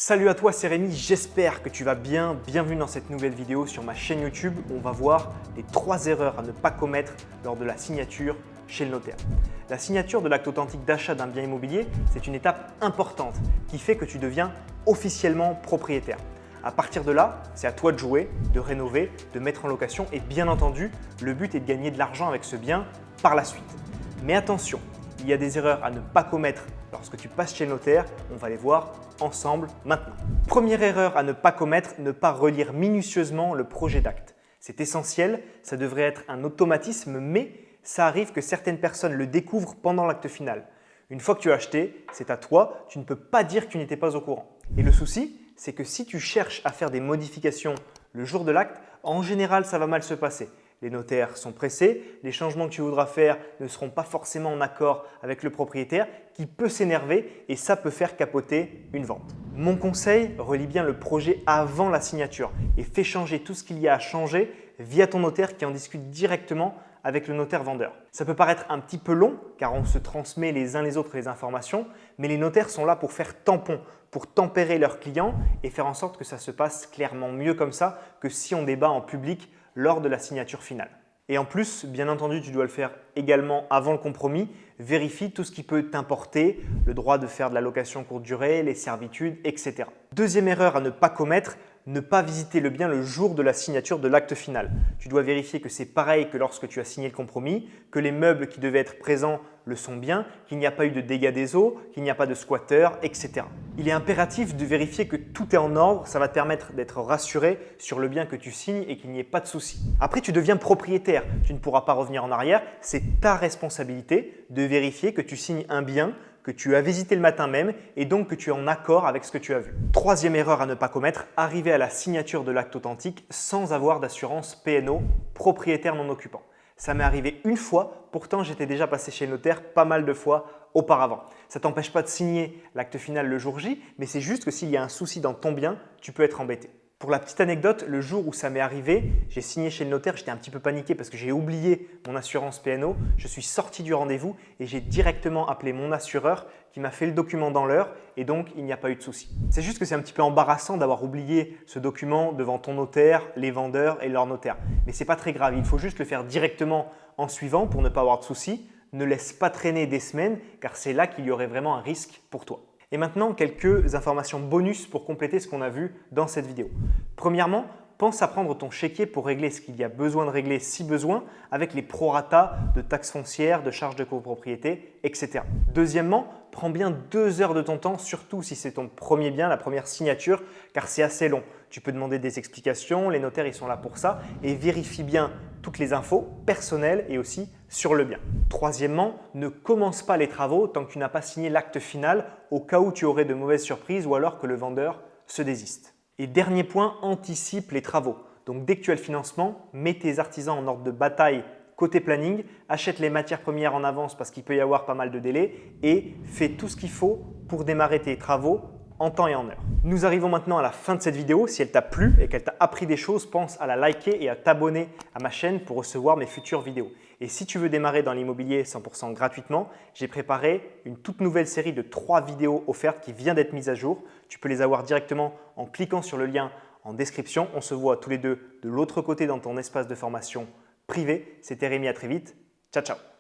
Salut à toi, c'est Rémi, j'espère que tu vas bien. Bienvenue dans cette nouvelle vidéo sur ma chaîne YouTube où on va voir les 3 erreurs à ne pas commettre lors de la signature chez le notaire. La signature de l'acte authentique d'achat d'un bien immobilier, c'est une étape importante qui fait que tu deviens officiellement propriétaire. À partir de là, c'est à toi de jouer, de rénover, de mettre en location et bien entendu, le but est de gagner de l'argent avec ce bien par la suite. Mais attention, il y a des erreurs à ne pas commettre lorsque tu passes chez le notaire, on va les voir ensemble maintenant. Première erreur à ne pas commettre, ne pas relire minutieusement le projet d'acte. C'est essentiel, ça devrait être un automatisme, mais ça arrive que certaines personnes le découvrent pendant l'acte final. Une fois que tu as acheté, c'est à toi, tu ne peux pas dire que tu n'étais pas au courant. Et le souci, c'est que si tu cherches à faire des modifications le jour de l'acte, en général, ça va mal se passer. Les notaires sont pressés, les changements que tu voudras faire ne seront pas forcément en accord avec le propriétaire qui peut s'énerver et ça peut faire capoter une vente. Mon conseil, relis bien le projet avant la signature et fais changer tout ce qu'il y a à changer via ton notaire qui en discute directement avec le notaire vendeur. Ça peut paraître un petit peu long car on se transmet les uns les autres les informations, mais les notaires sont là pour faire tampon, pour tempérer leurs clients et faire en sorte que ça se passe clairement mieux comme ça que si on débat en public lors de la signature finale. Et en plus, bien entendu, tu dois le faire également avant le compromis. Vérifie tout ce qui peut t'importer, le droit de faire de la location courte durée, les servitudes, etc. Deuxième erreur à ne pas commettre, ne pas visiter le bien le jour de la signature de l'acte final. Tu dois vérifier que c'est pareil que lorsque tu as signé le compromis, que les meubles qui devaient être présents le sont bien, qu'il n'y a pas eu de dégâts des eaux, qu'il n'y a pas de squatter, etc. Il est impératif de vérifier que tout est en ordre, ça va te permettre d'être rassuré sur le bien que tu signes et qu'il n'y ait pas de souci. Après, tu deviens propriétaire, tu ne pourras pas revenir en arrière, c'est ta responsabilité de vérifier que tu signes un bien que tu as visité le matin même et donc que tu es en accord avec ce que tu as vu. Troisième erreur à ne pas commettre, arriver à la signature de l'acte authentique sans avoir d'assurance P&O, propriétaire non occupant. Ça m'est arrivé une fois, pourtant j'étais déjà passé chez le notaire pas mal de fois auparavant. Ça ne t'empêche pas de signer l'acte final le jour J, mais c'est juste que s'il y a un souci dans ton bien, tu peux être embêté. Pour la petite anecdote, le jour où ça m'est arrivé, j'ai signé chez le notaire, j'étais un petit peu paniqué parce que j'ai oublié mon assurance P&O. Je suis sorti du rendez-vous et j'ai directement appelé mon assureur qui m'a fait le document dans l'heure et donc il n'y a pas eu de souci. C'est juste que c'est un petit peu embarrassant d'avoir oublié ce document devant ton notaire, les vendeurs et leur notaire. Mais ce n'est pas très grave, il faut juste le faire directement en suivant pour ne pas avoir de soucis. Ne laisse pas traîner des semaines car c'est là qu'il y aurait vraiment un risque pour toi. Et maintenant, quelques informations bonus pour compléter ce qu'on a vu dans cette vidéo. Premièrement, pense à prendre ton chéquier pour régler ce qu'il y a besoin de régler si besoin avec les prorata de taxes foncières, de charges de copropriété, etc. Deuxièmement, prends bien 2 heures de ton temps, surtout si c'est ton premier bien, la première signature, car c'est assez long. Tu peux demander des explications, les notaires ils sont là pour ça et vérifie bien toutes les infos personnelles et aussi sur le bien. Troisièmement, ne commence pas les travaux tant que tu n'as pas signé l'acte final au cas où tu aurais de mauvaises surprises ou alors que le vendeur se désiste. Et dernier point, anticipe les travaux. Donc dès que tu as le financement, mets tes artisans en ordre de bataille côté planning, achète les matières premières en avance parce qu'il peut y avoir pas mal de délais et fais tout ce qu'il faut pour démarrer tes travaux en temps et en heure. Nous arrivons maintenant à la fin de cette vidéo. Si elle t'a plu et qu'elle t'a appris des choses, pense à la liker et à t'abonner à ma chaîne pour recevoir mes futures vidéos. Et si tu veux démarrer dans l'immobilier 100% gratuitement, j'ai préparé une toute nouvelle série de 3 vidéos offertes qui vient d'être mise à jour. Tu peux les avoir directement en cliquant sur le lien en description. On se voit tous les deux de l'autre côté dans ton espace de formation privé. C'était Rémi, à très vite. Ciao, ciao.